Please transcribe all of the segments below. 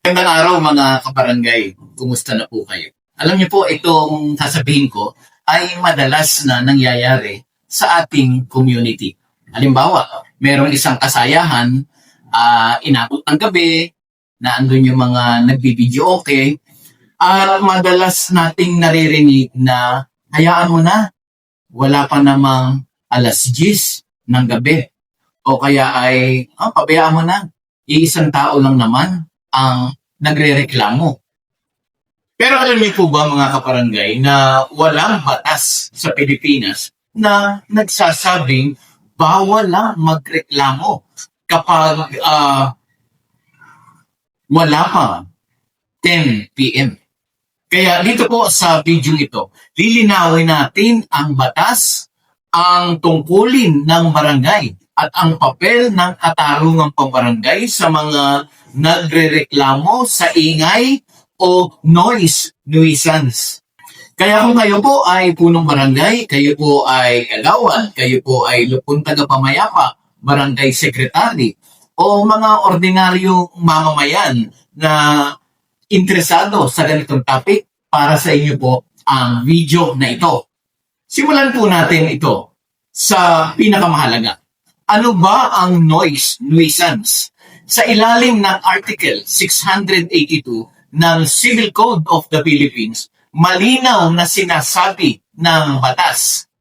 Magandang araw mga kabarangay. Kumusta na po kayo? Alam niyo po, itong sasabihin ko ay madalas na nangyayari sa ating community. Halimbawa, merong isang kasayahan, inabot ng gabi, na andun yung mga nagbibideo okay, at madalas nating naririnig na hayaan mo na, wala pa namang alas 10 ng gabi. O kaya ay, pabayaan mo na, iisang tao lang naman ang nagrereklamo. Pero alam niyo po ba mga kaparangay na walang batas sa Pilipinas na nagsasabing bawal lang magreklamo kapag wala pa 10 p.m. Kaya dito po sa video ito, lilinawin natin ang batas, ang tungkulin ng barangay at ang papel ng katarungang pambarangay sa mga nagrereklamo sa ingay o noise nuisance. Kaya kung kayo po ay punong barangay, kayo po ay kagawad, kayo po ay lupon tagapamayapa, barangay secretary, o mga ordinaryong mamamayan na interesado sa ganitong topic, para sa inyo po ang video na ito. Simulan po natin ito sa pinakamahalaga. Ano ba ang noise nuisance? Sa ilalim ng Article 682 ng Civil Code of the Philippines, malinaw na sinasabi ng batas,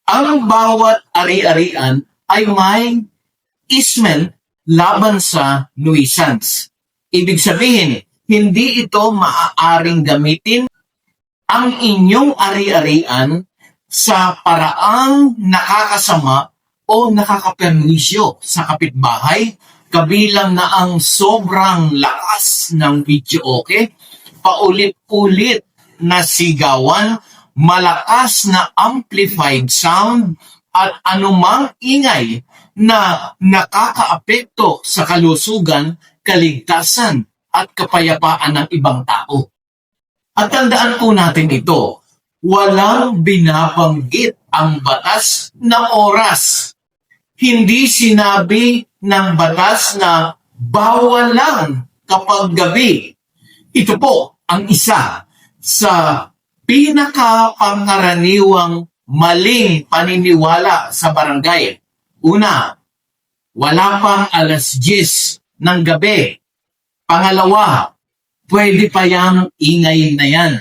ang bawat ari-arian ay may easement laban sa nuisance. Ibig sabihin, hindi ito maaaring gamitin ang inyong ari-arian sa paraang nakakasama o nakakaperwisyo sa kapitbahay, kabilang na ang sobrang lakas ng video okay, paulit-ulit na sigawan, malakas na amplified sound, at anumang ingay na nakakaapekto sa kalusugan, kaligtasan, at kapayapaan ng ibang tao. At tandaan po natin ito, walang binabanggit ang batas na oras. Hindi sinabi ng batas na bawal lang kapag gabi. Ito po ang isa sa pinakapangaraniwang maling paniniwala sa barangay. Una, wala pang alas 10 ng gabi. Pangalawa, pwede pa yung ingay na yan.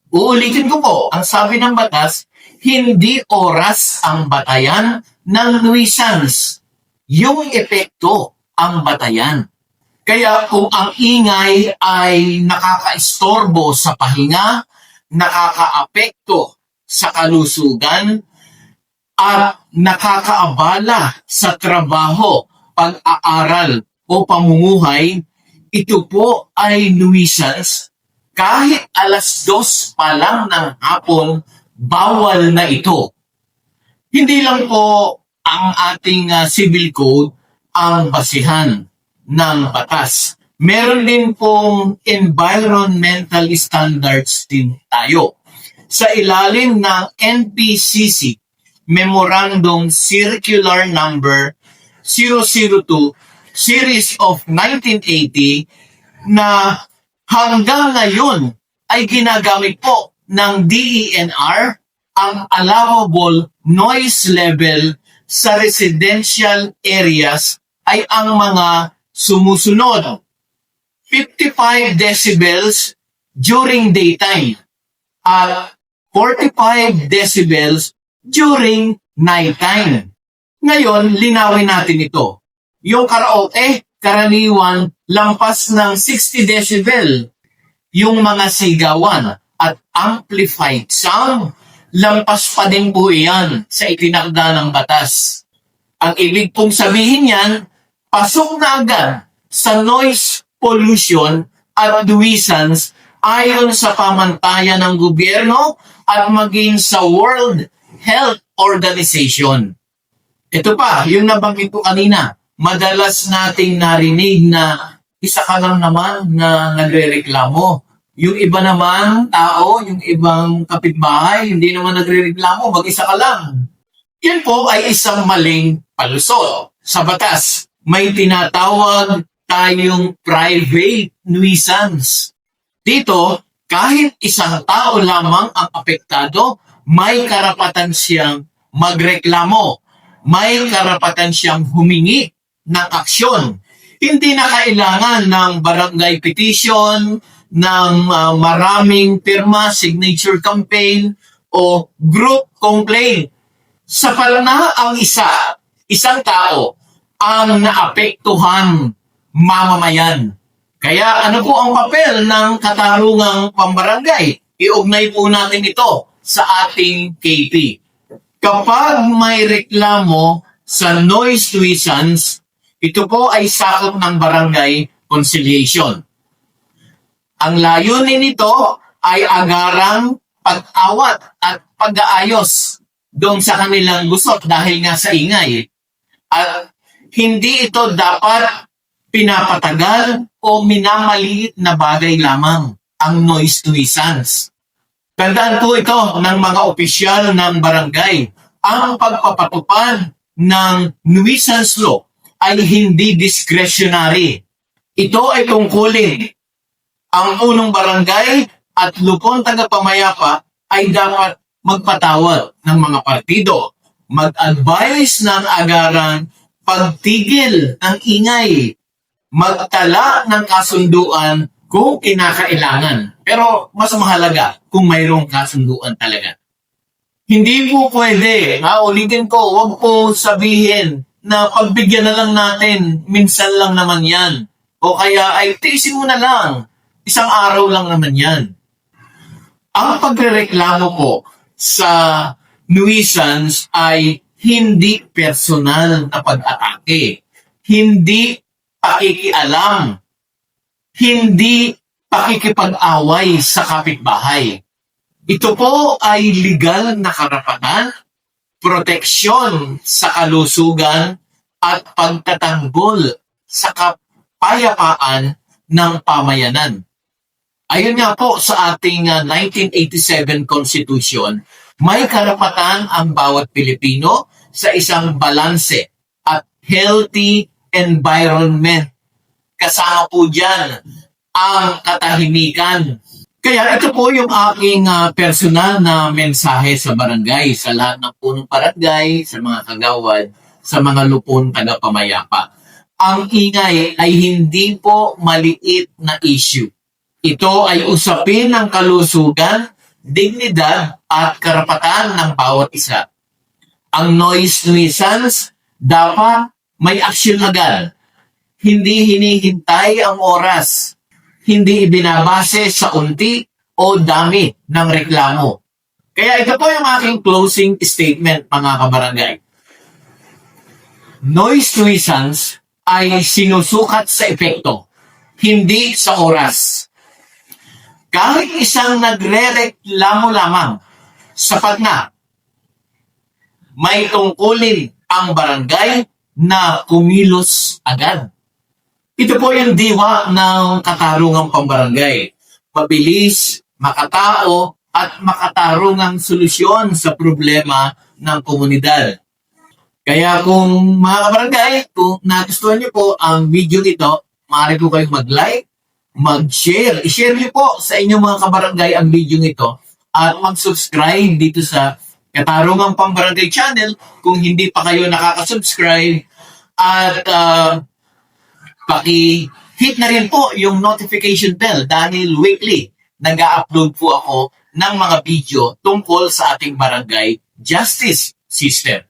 Uulitin ko po, ang sabi ng batas, hindi oras ang batayan ng nuisance. Yung epekto ang batayan. Kaya kung ang ingay ay nakakaistorbo sa pahinga, nakakaapekto sa kalusugan, at nakakaabala sa trabaho, pag-aaral o pamumuhay, ito po ay nuisance. Kahit alas 2 pa lang ng hapon, bawal na ito. Hindi lang po ang ating civil code ang basihan ng batas. Meron din pong environmental standards din tayo. Sa ilalim ng NPCC, Memorandum Circular Number 002, Series of 1980, na hanggang ngayon ay ginagamit po ng DENR ang allowable noise level sa residential areas ay ang mga sumusunod. 55 decibels during daytime at 45 decibels during nighttime. Ngayon, linawin natin ito. Yung karaoke, karaniwan lampas ng 60 decibel. Yung mga sigawan at amplified sound, lampas pa din po iyan sa itinakda ng batas. Ang ibig pong sabihin yan, pasok na agad sa noise pollution at nuisance ayon sa pamantayan ng gobyerno at maging sa World Health Organization. Ito pa, yung nabanggit ko kanina, madalas nating narinig na isa ka lang naman na nagrereklamo. Yung iba naman, tao, yung ibang kapitbahay, hindi naman nagrereklamo, mag-isa ka lang. Yan po ay isang maling palusot sa batas. May tinatawag tayong private nuisance. Dito, kahit isang tao lamang ang apektado, may karapatan siyang magreklamo. May karapatan siyang humingi ng aksyon. Hindi na kailangan ng barangay petition, ng maraming pirma, signature campaign, o group complaint. Sapat na ang isang tao ang naapektuhan mamamayan. Kaya ano po ang papel ng katarungang pambarangay? Iugnay po natin ito sa ating KP. Kapag may reklamo sa noise nuisance, ito po ay sakop ng barangay conciliation. Ang layunin nito ay agarang pag-awat at pag-aayos doon sa kanilang gusot dahil nga sa ingay. At hindi ito dapat pinapatagal o minamaliit na bagay lamang ang noise nuisance. Tandaan po ito ng mga opisyal ng barangay. Ang pagpapatupad ng nuisance law ay hindi discretionary. Ito ay tungkulin. Ang unang barangay at lupon tagapamayapa ay dapat magpatawad ng mga partido, mag-advise ng agarang pagtigil ng ingay, magtala ng kasunduan kung kinakailangan. Pero mas mahalaga kung mayroong kasunduan talaga. Hindi po pwede, ulitin ko, huwag po sabihin na pagbigyan na lang natin, minsan lang naman yan. O kaya ay tiisin mo na lang, isang araw lang naman yan. Ang pagrereklamo po sa nuisance ay hindi personal na pag-atake, hindi pakikialam, hindi pakikipag-away sa kapitbahay. Ito po ay legal na karapatan, proteksyon sa kalusugan at pagtatanggol sa kapayapaan ng pamayanan. Ayon nga po sa ating 1987 Constitution, may karapatan ang bawat Pilipino sa isang balanse at healthy environment. Kasama po dyan ang katahimikan. Kaya ito po yung aking personal na mensahe sa barangay, sa lahat ng punong barangay, sa mga kagawad, sa mga lupon tagapamayapa. Ang ingay ay hindi po maliit na issue. Ito ay usapin ng kalusugan, dignidad at karapatan ng bawat isa. Ang noise nuisance dapat may aksyon agad. Hindi hinihintay ang oras. Hindi ibinabase sa unti o dami ng reklamo. Kaya ito po yung aking closing statement, mga kabarangay. Noise nuisance ay sinusukat sa epekto, hindi sa oras. Kahit isang nagre-reklamo lamang, sapat na. May tungkulin ang barangay na kumilos agad. Ito po yung diwa ng katarungang pambarangay. Mabilis, makatao, at makatarungang solusyon sa problema ng komunidad. Kaya kung mga kabarangay, kung nagustuhan niyo po ang video ito, maaari po kayong mag-like, mag-share. I-share niyo po sa inyong mga kabarangay ang video ito at mag-subscribe dito sa Katarungang Pambarangay Channel kung hindi pa kayo nakaka-subscribe at paki-hit na rin po yung notification bell dahil weekly nag-upload po ako ng mga video tungkol sa ating barangay justice system.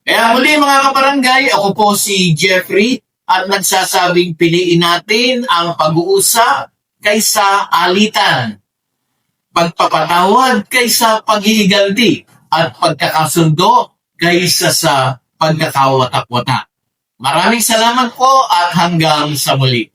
Kaya muli mga kabarangay, ako po si Jeffrey at nagsasabing piliin natin ang pag-uusap kaysa alitan, pagpapatawad kaysa paghihiganti, at pagkakasundo kaysa sa pagkakawatak-watak. Maraming salamat po at hanggang sa muli.